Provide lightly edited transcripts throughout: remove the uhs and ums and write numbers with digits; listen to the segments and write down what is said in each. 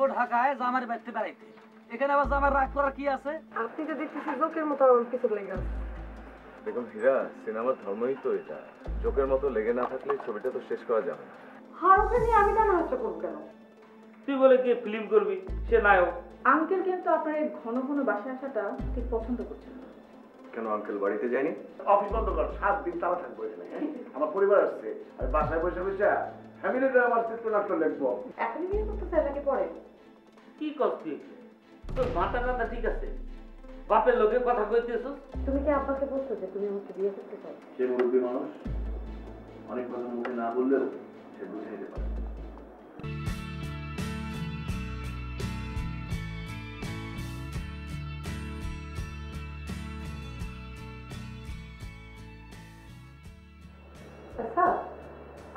যাইবো ঢাকায় জামার বাড়িতে বেড়াইতে। এখানে আবার জামার রাগ করার কি আছে? আপনি তো দেখতেছি জোকের মতো কিছু লেগে আছে। দেখুন হীরা, সিনেমার ধর্মই তো এটা, জোকের মতো লেগে না থাকলে ছবিটা তো শেষ করা যাবে না। হারুকে নিয়ে আমি টানা হাসা করবো কেন? তুই বলে কি ফিল্ম করবি? সে নায়ক। আঙ্কেল কিন্তু আপনার এই ঘন ঘন বাসায় আসাটা ঠিক পছন্দ করছেন না। কেন আঙ্কেল বাড়িতে যায়নি? অফিস বন্ধ কর, 7 দিন তারা থাকবো এখানে। আমার পরিবার আসছে, আমি বাসায় বসে বসে ফ্যামিলিটা আমার চিত্রনাট্য লিখবো। এখনই বিয়ে করতে চাই নাকি পরে? কি করছিস? তোর মাথা টাথা ঠিক আছে? বাপের লোকে কথা কইতেছ? তুমি কি আব্বাকে বলছো যে তুমি আমাকে বিয়ে করতে চাও? সে মুরব্বী মানুষ, অনেক কথা মুখে না বললেও সে বুঝাইতে পারে। আচ্ছা,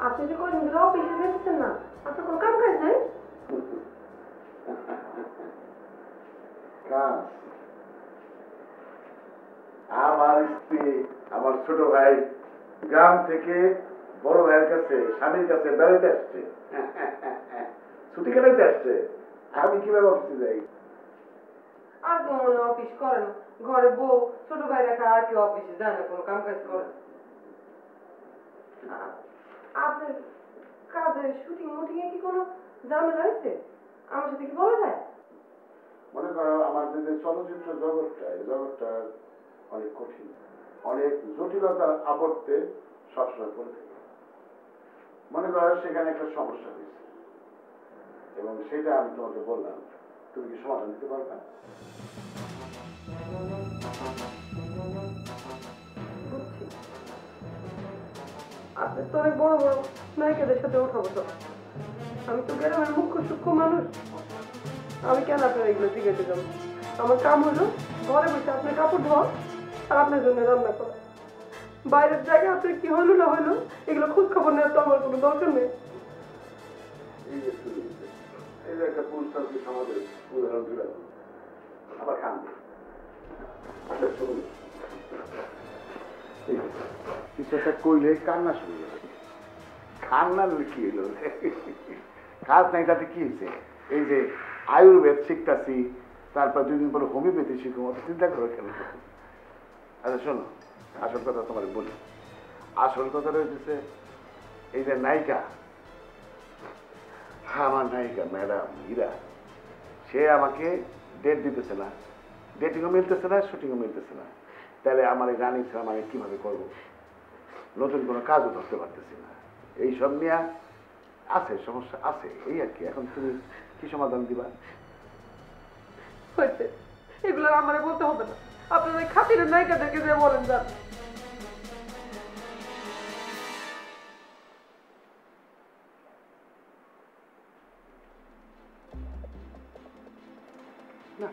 আপনি যে কদিন ধরে অফিসে যেতেছেন না, আপনার কোনো কাম কাজ নাই? কাজ? আমার স্ত্রী, আমার ছোট ভাই গ্রাম থেকে বড় ভাইয়ের কাছে, স্বামীর কাছে বেড়াতে আসছে, ছুটি কাটাইতে আসছে। আমি কিভাবে অফিসে যাই? আর তো মনে অফিস করে না, ঘরে বউ ছোট ভাই রাখা, আর কেউ অফিসে যায় না, কোনো কাম কাজ করে। আপনার কাজে শুটিং মুটিং এ কি কোনো ঝামেলা হয়েছে? আমার সাথে কি বলা যায়? মনে করো আমাদের যে চলচ্চিত্র জগৎটা, এই জগৎটা অনেক কঠিন, অনেক জটিলতার আবর্তে সবসময় পড়ে থাকে। মনে করো সেখানে একটা সমস্যা হয়েছে এবং সেটা আমি তোমাকে বললাম, তুমি কি সমাধান দিতে পারবে? বুঝছি, আপনি তো অনেক বড় বড় নায়িকাদের সাথে ওঠা বসা। আমি তো গ্রামের মুখ্য সূক্ষ্ম মানুষ, আমি কেন আপনার এগুলো জিজ্ঞাসা যাবো? আমার কাম হলো ঘরে বসে আপনার কাপড় ধোয়া আর আপনার জন্য রান্না করা। বাইরের জায়গায় আপনার কি হলো না হলো এগুলো খোঁজ খবর নেওয়ার তো আমার কোনো দরকার নেই। এই যে একটা পুরুষতান্ত্রিক সমাজের উদাহরণ দিলাম, আবার খান কিছু একটা কইলে কান্না শুরু করে। কান্নার কি হলো? কাজ নাই তাতে কি হয়েছে? এই যে আয়ুর্বেদ শিখতেছি, তারপর 2 দিন পরে হোমিওপ্যাথি শিখবো, অত চিন্তা করো কেন? আচ্ছা শোনো, আসল কথা তোমার বলি। আসল কথা রয়েছে এই যে নায়িকা, আমার নায়িকা ম্যাডাম হীরা, সে আমাকে ডেট দিতেছে না, ডেটিংও মিলতেছে না, শুটিংও মিলতেছে না। তাহলে আমার এই রানিং সিনেমা আমি কীভাবে করবো? নতুন কোনো কাজও ধরতে পারতেছি না। এইসব নিয়ে আছে সমস্যা আছে, এই আর কি। এখন তুমি কি সমাধান দিবা? হয়েছে, এগুলো আমার বলতে হবে না, আপনার ওই খাতিরের নায়িকাদেরকে যে বলেন যান। না,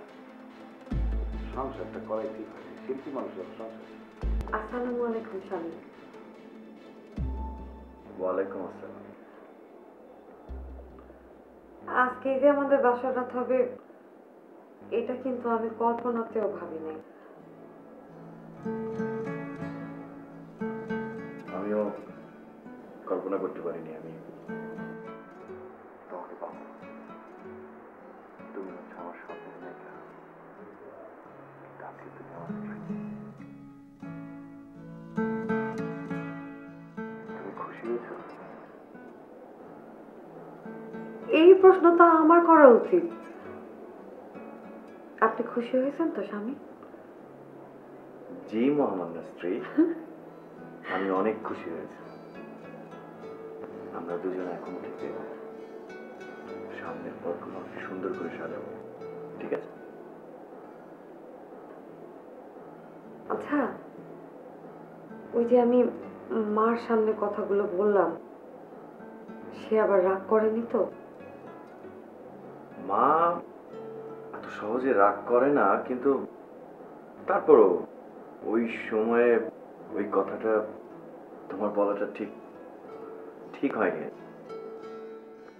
সংসারটা করাই ঠিক হয়, শিল্পী মানুষের সংসার। আসসালামু আলাইকুম স্বামী। ওয়ালাইকুম আসসালাম। আজকে যে আমাদের বাসাটা হবে, এটা কিন্তু আমি কল্পনাতেও ভাবি নাই। আমিও কল্পনা করতে পারিনি আমি তোমাকে পাবো। তুমি হচ্ছে আমার স্বপ্নের নায়িকা, কিন্তু আজকে তুমি আমার স্ত্রী। তুমি খুশি হয়েছো? এই প্রশ্নটা আমার করা উচিত। আপনি খুশি হয়েছেন তো স্বামী? জি মহামান্য স্ত্রী, আমি অনেক খুশি হয়েছি। আমরা দুজন এখন থেকে সামনের পথগুলো সুন্দর করে সাজাবো, ঠিক আছে? আচ্ছা, ওই যে আমি মার সামনে কথাগুলো বললাম, সে আবার রাগ করেনি তো? মা এত সহজে রাগ করে না, কিন্তু তারপরও ওই সময়ে ওই কথাটা তোমার বলাটা ঠিক ঠিক হয়নি।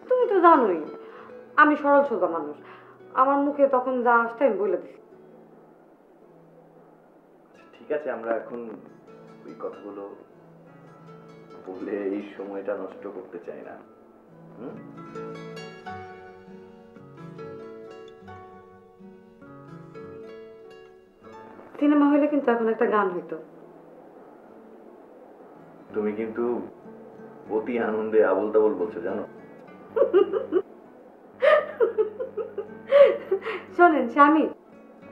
তুমি তো জানোই আমি সরল সোজা মানুষ, আমার মুখে তখন যা আসতে আমি বলে দিই। ঠিক আছে, আমরা এখন ওই কথাগুলো বলে এই সময়টা নষ্ট করতে চাই না। সিনেমা হইলে কিন্তু এখন একটা গান হইতো। তুমি কিন্তু অতি আনন্দে আবল তাবল বলছো জানো। শোনেন স্বামী,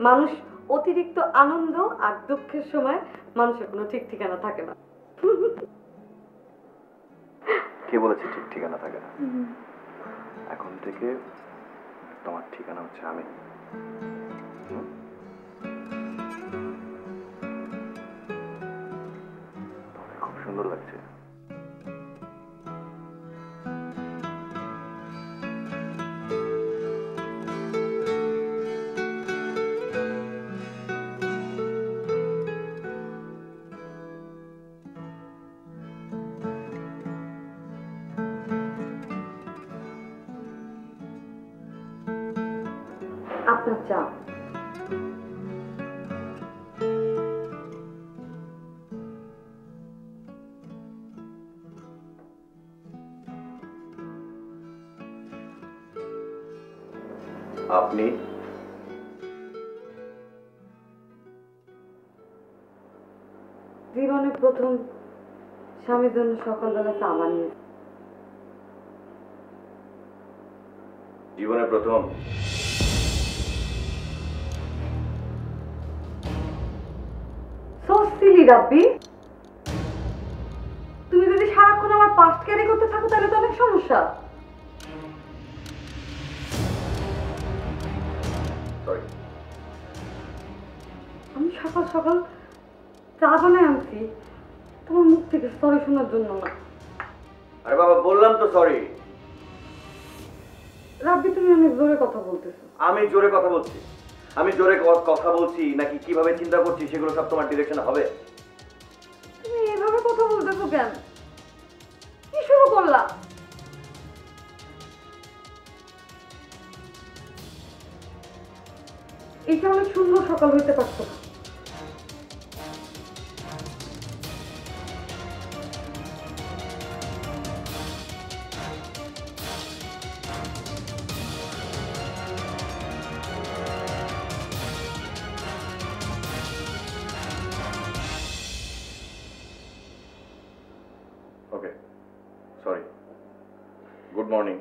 মানুষ অতিরিক্ত আনন্দ আর দুঃখের সময় মানুষের কোনো ঠিক ঠিকানা থাকে না। কে বলেছে ঠিক ঠিকানা থাকে না? এখন থেকে তোমার ঠিকানা হচ্ছে আমি। তোমাকে খুব সুন্দর লাগছে। আপনার চা। আপনি জীবনে প্রথম স্বামীর জন্য সকালবেলা চা বানিয়ে। জীবনে প্রথম সো সিলি রাব্বি, তুমি যদি সারাক্ষণ আমার পাস্ট ক্যারি করতে থাকো তাহলে তো অনেক সমস্যা। সরি। আমি সকাল সকাল চা বানায় আনছি তোমার মুখ থেকে সরি শোনার জন্য না। আরে বাবা বললাম তো সরি। রাব্বি তুমি অনেক জোরে কথা বলতেছো। আমি জোরে কথা বলছি। আমি জোরে কথা বলছি নাকি কিভাবে চিন্তা করছি সেগুলো সব তোমার ডিরেকশনে হবে। তুমি এভাবে কথা বলতেছো কেন? কি শুরু করলা? এটা অনেক সুন্দর সকাল হইতে পারতো। Okay. Sorry. Good morning.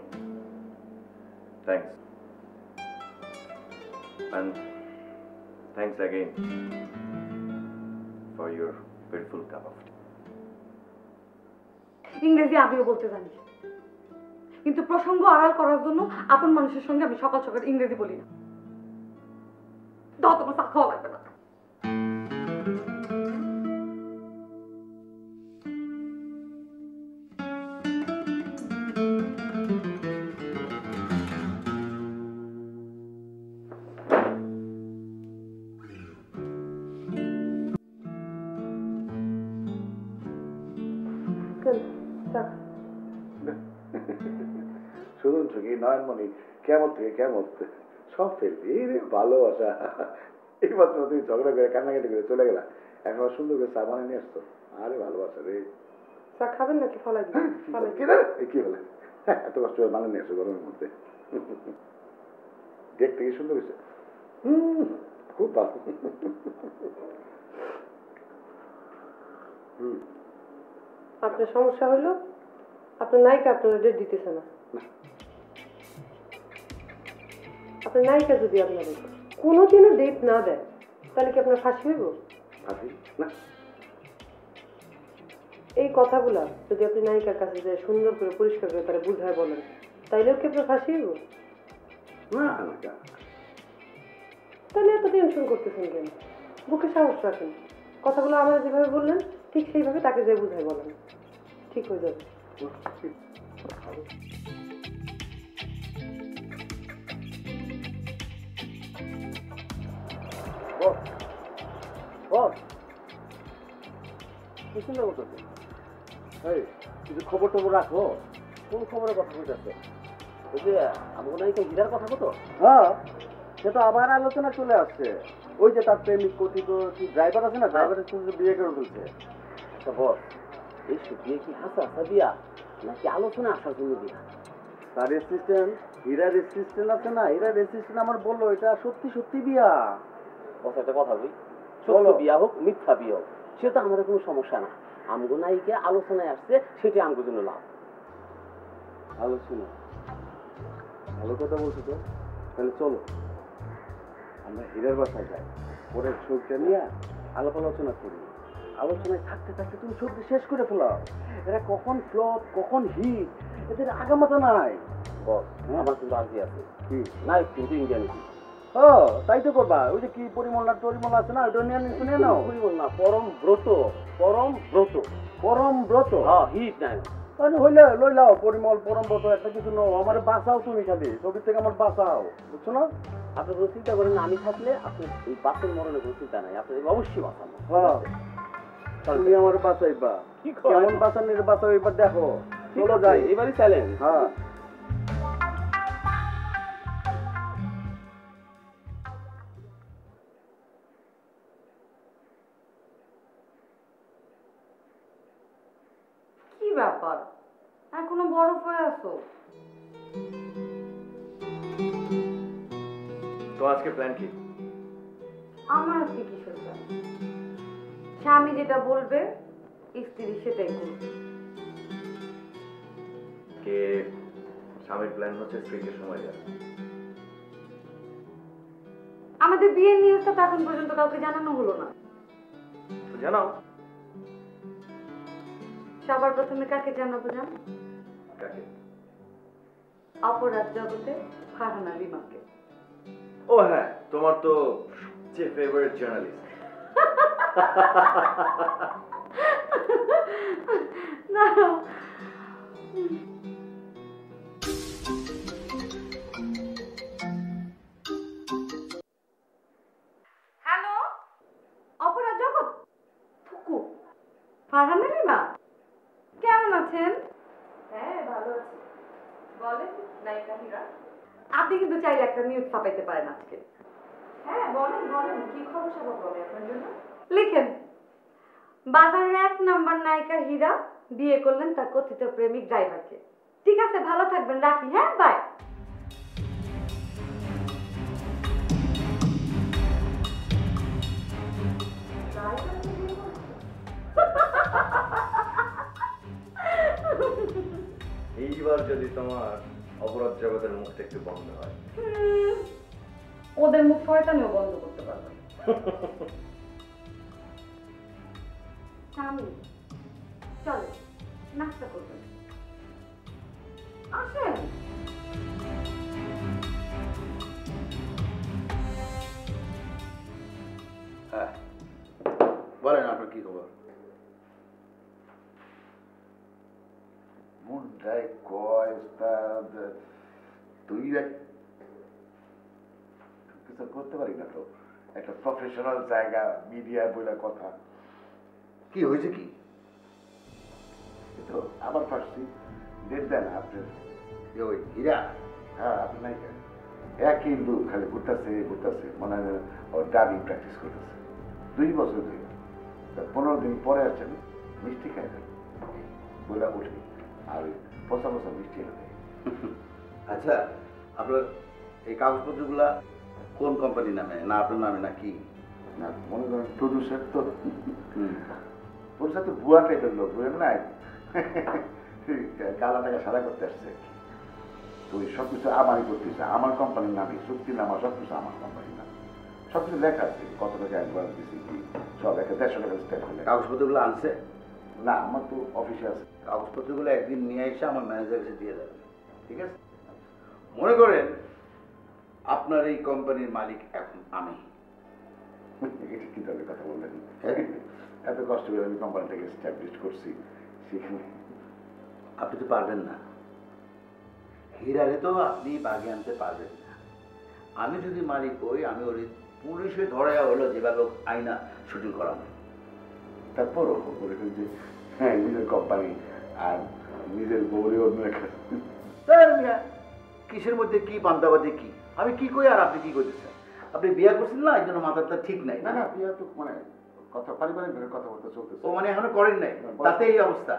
Thanks. And thanks again for your beautiful cup of tea. ইংরেজি আমিও বলতে জানি, কিন্তু প্রসঙ্গ আড়াল করার জন্য আপন মানুষের সঙ্গে আমি সকাল সকাল ইংরেজি বলি না। দাও, তোমার চা খাওয়া লাগবে না। শুনুন কি নয়নমণি, কেমন থেকে কেমন সব ফেলবি রে ভালোবাসা। এই মাত্র তুমি ঝগড়া করে কান্নাকাটি করে চলে গেলা, এখন সুন্দর করে চা বানিয়ে নিয়ে আসতো। আরে ভালোবাসা রে। চা খাবেন নাকি ফলাই দিবেন? কি হলে এত কষ্ট করে বানিয়ে নিয়ে আসো গরমের মধ্যে। দেখতে কি সুন্দর হয়েছে। খুব ভালো। আপনার সমস্যা হলো আপনার নায়িকা আপনার ডেট দিতেছে না। আপনার নায়িকা যদি আপনার কোনোদিনও ডেট না দেয় তাহলে কি আপনার ফাঁসি হইব? না, এই কথাগুলা যদি আপনি নায়িকার কাছে যে সুন্দর করে পরিষ্কার করে তারা বুঝায় বলেন তাইলেও কি আপনার ফাঁসি হইব? না, তাহলে এত টেনশন করতেছেন কেন? বুকে সাহস রাখেন, কথাগুলো আমরা যেভাবে বললেন ঠিক সেইভাবে তাকে যে বুঝায় বলেন, ঠিক হয়ে যাবে। কিছু খবর টবর রাখো। কোন খবরের কথা বলতেছে? ওই যে আমার নায়িকা হীরার কথা কত? হ্যাঁ, সে তো আবার আলোচনা চলে আসছে। ওই যে তার প্রেমিক কথিত কি ড্রাইভার আছে না, ড্রাইভারের সঙ্গে বিয়ে করে ফেলছে। আচ্ছা বল, এই বিয়ে কি হাসা হাসা বিয়া নাকি আলোচনা আসার জন্য বিয়া? তার অ্যাসিস্ট্যান্ট হীরার অ্যাসিস্ট্যান্ট আছে না, হীরার অ্যাসিস্ট্যান্ট আমার বললো এটা সত্যি সত্যি বিয়া। একটা কথা বলি, সত্য বিয়া হোক মিথ্যা বিয়া হোক সেটা আমাদের কোনো সমস্যা না। আমগো নায়িকা আলোচনায় আসছে, সেটা আমগো জন্য লাভ। আলোচনা, ভালো কথা বলছো তো। তাহলে চলো আমরা হীরার বাসায় যাই, পরের ছবিটা নিয়ে আলাপ আলোচনা করি। আলোচনায় থাকতে থাকতে তুমি ছবিটা শেষ করে ফেলাও। এরা কখন ফ্লপ কখন হিট এদের আগামাথা নাই। বস আমার কিন্তু রাজি আছে। কি নাই কিন্তু ইন্ডিয়ান তাই তো করবা। ওই যে কি পরিমল আছে না, ওইটা নিয়ে শুনে নাও। পরিমল না, পরম ব্রত। পরম ব্রত, পরম ব্রত। হ্যাঁ হিট নাই হইলে লই লাও পরিমল পরম ব্রত একটা কিছু নাও। আমার বাঁচাও, তুমি খালি ছবির থেকে আমার বাঁচাও, বুঝছো না? আপনি কোনো চিন্তা করেন না, আমি থাকলে আপনার এই বাসের মরণে কোনো চিন্তা নাই, আপনাকে অবশ্যই বাঁচাবো। হ্যাঁ তুমি আমার বাঁচাইবা, কেমন বাঁচানোর বাঁচাও এবার দেখো। চলো যাই, এবারই চ্যালেঞ্জ। হ্যাঁ কি ব্যাপার, এখনো বরফ হয়ে আছো? তো আজকে প্ল্যান কি? আমার আজকে কিসের প্ল্যান? স্বামী যেটা বলবে স্ত্রী সেটাই করবে। কে স্বামীর প্ল্যান হচ্ছে স্ত্রীকে সময় দেওয়া। আমাদের বিয়ের নিউজটা তো এখন পর্যন্ত কাউকে জানানো হলো না। তো জানাও। সবার প্রথমে কাকে জানাবো জান? কাকে? অপরাধ জগতে ফারহানা লিমাকে। ও হ্যাঁ, তোমার তো সবচেয়ে ফেভারিট জার্নালিস্ট। না হ্যালো, অপরাধ জগৎ ফুকু, ফারহানা লিমা কেমন আছেন? হ্যাঁ ভালো আছি। বলেন নায়িকা হীরা। আপনি কিন্তু চাইলে একটা নিউজ ছাপাইতে পারেন আজকে। হ্যাঁ বলেন বলেন, কি খবর সব হবে আপনার জন্য? লিখেন, বাজারের 1 নাম্বার নায়িকা হীরা বিয়ে করলেন তার কথিত প্রেমিক ড্রাইভারকে। ঠিক আছে, ভালো থাকবেন, রাখি। হ্যাঁ, বাই। এইবার যদি তোমার অপরাধ জগতের মুখটা একটু বন্ধ হয়। ওদের মুখ শয়তানিও বন্ধ করতে পারবে। স্বামী চলে নাস্তা করবেন, আসেন। হ্যাঁ বলেন আপনার কি খবর? মুন্ডাই কয় উস্তাদ, তুই কিছু করতে পারি না তো। একটা প্রফেশনাল জায়গা, মিডিয়া বলে কথা। কি হয়েছে কি? তো আবার ফার্সি ডেট দেন আপনার ওই হীরা। হ্যাঁ আপনি নাই কেন এক কিন্তু খালি ঘুরতেছে মনে হয় ওর ডাবিং প্র্যাকটিস করতেছে 2 বছর ধরে। 15 দিন পরে আসছেন, মিষ্টি খাই না বলে উঠে আর পচা মিষ্টি এনে দেয়। আচ্ছা আপনার এই কাগজপত্রগুলা কোন কোম্পানি নামে, না আপনার নামে না কি? না মনে করেন প্রডিউসার তো প্রডিউসার তো ভুয়া টাইপের লোক, বুঝলেন না? কালা টাকা সাদা করতে আসছে। তো ওই সব কিছু আমারই করতেছে, আমার কোম্পানির নামে চুক্তি নামা সব কিছু আমার কোম্পানির নামে সব কিছু লেখা আছে, কত টাকা অ্যাডভান্স দিচ্ছি কি সব একটা 150 টাকা স্ট্যাম্প হলে। কাগজপত্রগুলো আনছে? না আমার তো অফিসে আছে। কাগজপত্রগুলো একদিন নিয়ে এসে আমার ম্যানেজার কাছে দিয়ে যাবেন, ঠিক আছে? মনে করেন আপনার এই কোম্পানির মালিক এখন আমি। এটা কি ধরনের কথা বললেন? এত কষ্ট করে আমি কোম্পানিটাকে এস্টাবলিশ করছি, সেখানে আপনি তো পারবেন না। হীরারে তো আপনি বাগে আনতে পারবেন না। আমি যদি মালিক হই, আমি ওর পুলিশে ধরাইয়া হলো যেভাবে আইনা শুটিং করানো। তারপরও মনে করি যে হ্যাঁ নিজের কোম্পানি আর নিজের বউরে অন্য একটা কিসের মধ্যে কি পান্তাবাদে কি, আমি কি কই আর আপনি কি করতেছেন? আপনি বিয়ে করছেন না, এই জন্য মাথাটা ঠিক নাই। না না বিয়ে তো মানে কথা পারিবারিক কথাবার্তা চলতেছে। ও মানে এখনো করেন নাই, তাতে এই অবস্থা।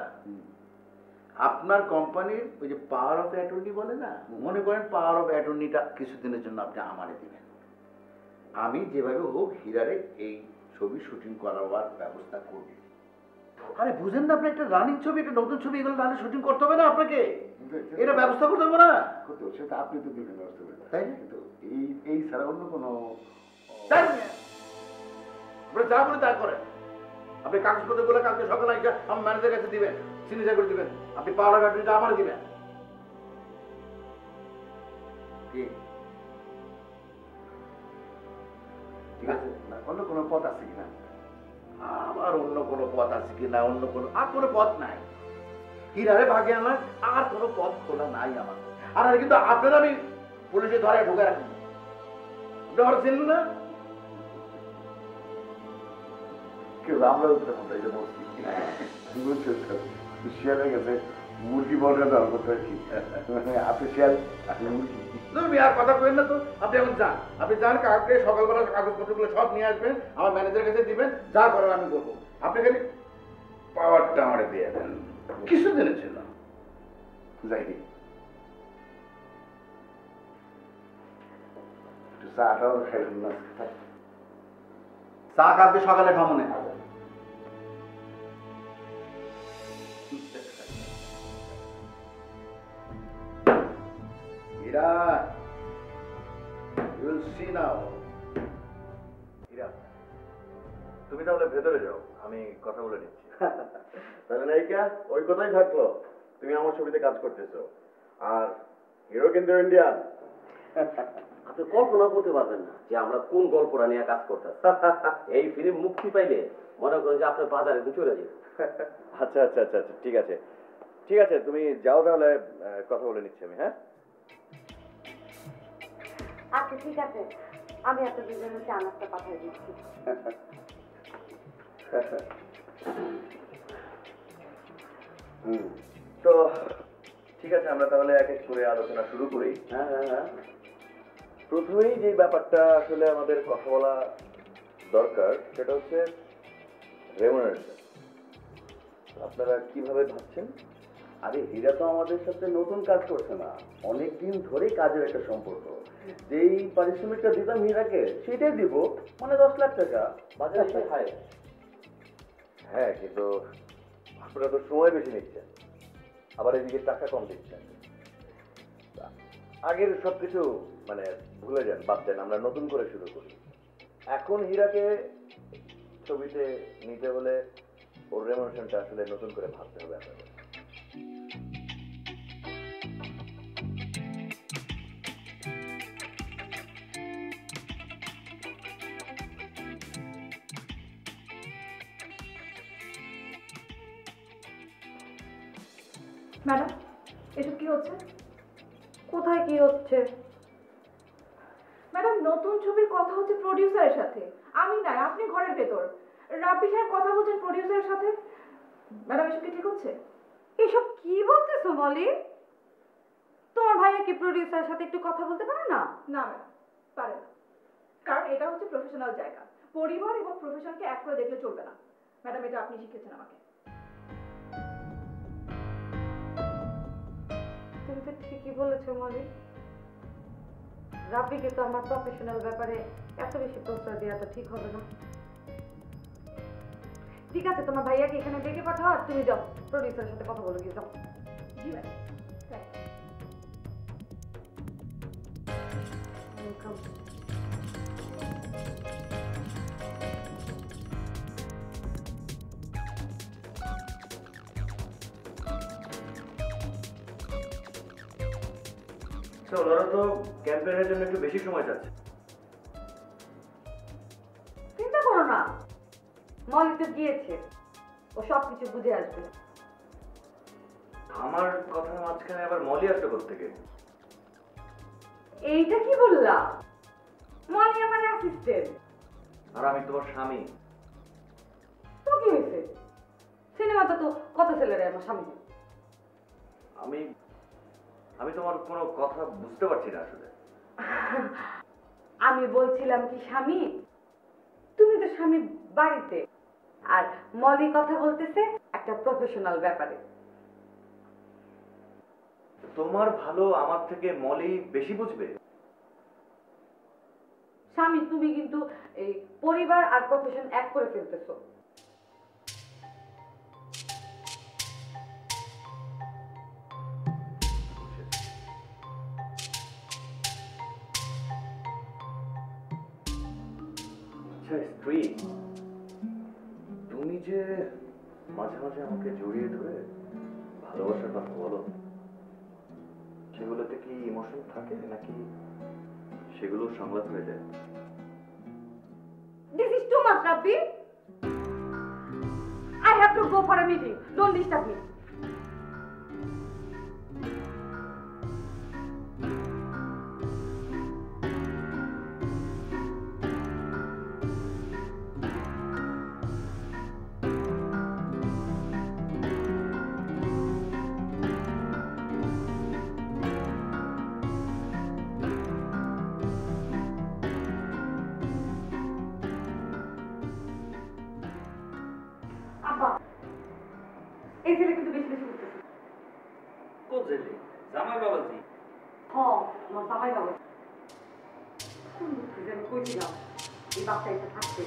আপনার কোম্পানির ওই যে পাওয়ার অফ অ্যাটর্নি বলে না, মনে করেন পাওয়ার অফ অ্যাটর্নিটা কিছুদিনের জন্য আপনি আমারে দিবেন। আমি যেভাবে হোক হীরারে এই ছবি শুটিং করাবার ব্যবস্থা করবে। আরে বুঝেন না, আপনি একটা রানিং ছবি, একটা নতুন ছবি, এগুলো রানিং শুটিং করতে হবে না আপনাকে, এটা ব্যবস্থা করতে হবে না। করতে হবে, সেটা আপনি তো দিবেন ব্যবস্থা করে, তাই না? কিন্তু এই ছাড়া অন্য কোনো আপনি যা বলে তা করেন। আপনি কাগজপত্রগুলো কালকে সকালে এসে আমার ম্যানেজার কাছে দিবেন, সিগনেচার করে দিবেন। আপনি পাওয়ার গাড়িটা আমার দিবেন। কি ঠিক আছে? না অন্য কোনো পথ আছে কিনা? আবার অন্য কোনো পথ আছে কি না? অন্য কোনো আর কোনো পথ নাই। হীরারে ভাগে আমার আর কোনো পথ খোলা নাই আমার। আর কিন্তু আপনারা আমি পুলিশে ধরে ঢুকে রাখবো। আপনি আমার চিনলেন না? কেউ আমরাও তেমনটা এটা বলছি, বুঝছেন তো? শিয়ালের কাছে মুরগি বলটা দেওয়ার কথা কি, মানে আপনি শিয়াল আপনি মুরগি। তুমি আর কথা কইেন না তো। আপনি এখন যান, আপনি যান, কালকে সকালবেলা কাগজপত্রগুলো সব নিয়ে আসবেন, আমার ম্যানেজারের কাছে দিবেন, যা করার আমি করবো। আপনি খালি পাওয়ারটা আমারে দিয়ে দেন, কিছু দিনের ছিল যাইনি একটু চাটাও খাইলেন না? চা কালকে সকালে খাবো না। হীরা, you will see now. হীরা, তুমি তাহলে ভেতরে যাও, আমি কথা বলে নিচ্ছি। তাহলে নায়িকা ওই কথাই থাকলো, তুমি আমার ছবিতে কাজ করতেছো, আর হিরো কিন্তু ইন্ডিয়ান। আপনি কল্পনা করতে পারবেন না যে আমরা কোন গল্পটা নিয়ে কাজ করতেছি। এই ফিল্ম মুক্তি পাইলে মনে করেন যে আপনার বাজারে চলে যাবে। আচ্ছা আচ্ছা আচ্ছা আচ্ছা, ঠিক আছে ঠিক আছে, তুমি যাও তাহলে, কথা বলে নিচ্ছি আমি। হ্যাঁ আচ্ছা ঠিক আছে, আমি আপনার দুজনের চা নাস্তা পাঠিয়ে দিচ্ছি। তো ঠিক আছে, আমরা তাহলে এক এক করে আলোচনা শুরু করি। হ্যাঁ, প্রথমেই যে ব্যাপারটা আসলে আমাদের কথা বলা দরকার সেটা হচ্ছে রেমুনারেশন। আপনারা কিভাবে ভাবছেন? আরে হীরা তো আমাদের সাথে নতুন কাজ করছে না, অনেকদিন ধরেই কাজের একটা সম্পর্ক। যেই পারিশ্রমিকটা দিতাম হীরাকে সেটাই দিব, মানে 10 লাখ টাকা বাজারে হায়। হ্যাঁ, কিন্তু আপনারা তো সময় বেশি নিচ্ছেন, আবার এদিকে টাকা কম দিচ্ছেন। আগের সবকিছু মানে ভুলে যান, বাদ দেন, আমরা নতুন করে শুরু করি। এখন হীরাকে ছবিতে নিতে হলে ওর রেমুনারেশনটা আসলে নতুন করে ভাবতে হবে আপনাদের। ম্যাডাম, এসব কি হচ্ছে? কোথায় কি হচ্ছে? ম্যাডাম, নতুন ছবির কথা হচ্ছে প্রডিউসারের সাথে, আমি নাই, আপনি ঘরের ভেতর। রাব্বি সাহেব কথা বলছেন প্রডিউসারের সাথে। ম্যাডাম, এসব কি ঠিক হচ্ছে? এসব কি বলতেছো মলি? তোমার ভাইয়া কি প্রডিউসারের সাথে একটু কথা বলতে পারে না? না ম্যাডাম, পারে না, কারণ এটা হচ্ছে প্রফেশনাল জায়গা। পরিবার এবং প্রফেশনকে এক করে দেখলে চলবে না। ম্যাডাম, এটা আপনি শিখেছেন আমাকে। তুমি তো ঠিকই বলেছো মলি। রাব্বিকে তো আমার প্রফেশনাল ব্যাপারে এত বেশি প্রশ্রয় দেওয়া তো ঠিক হবে না। ঠিক আছে, তোমার ভাইয়াকে এখানে ডেকে পাঠাও, আর তুমি যাও প্রডিউসারের সাথে কথা বলে গিয়ে যাও। জি ম্যাডাম। ওয়েলকাম। ওরা তো ক্যাম্পেইনের জন্য একটু বেশি সময় যাচ্ছে। চিন্তা করো না, মলি তো গিয়েছে, ও সবকিছু বুঝে আসবে। আমার কথার মাঝখানে আবার মলি আসলো কোত্থেকে? এইটা কি বললা? মলি আমার অ্যাসিস্ট্যান্ট। আর আমি তোমার স্বামী। তো কি হয়েছে? সিনেমাতে তো কত ছেলেরা আমার স্বামী। আমি তোমার কোনো কথা বুঝতে পারছি না আসলে। আমি বলছিলাম কি স্বামী, তুমি তো স্বামী বাড়িতে, আর মলি কথা বলতেছে একটা প্রফেশনাল ব্যাপারে। তোমার ভালো আমার থেকে মলি বেশি বুঝবে? স্বামী তুমি কিন্তু এই পরিবার আর প্রফেশন এক করে ফেলতেছো। আচ্ছা স্ত্রী, তুমি যে মাঝে মাঝে আমাকে জড়িয়ে ধরে ভালোবাসার কথা বলো, সেগুলোতে কি ইমোশন থাকে নাকি সেগুলো সংলাপ হয়ে যায়? This is too much, Rabbi. I have to go for a meeting. Don't disturb me. আব্বা, এই ছেলে কিন্তু বেশি বেশি করতেছে। কোন ছেলে? জামাই বাবাজি? আমার জামাই বাবা। কোন দুঃখে যেন কইছিলাম এই বাচ্চা এটা থাকতে।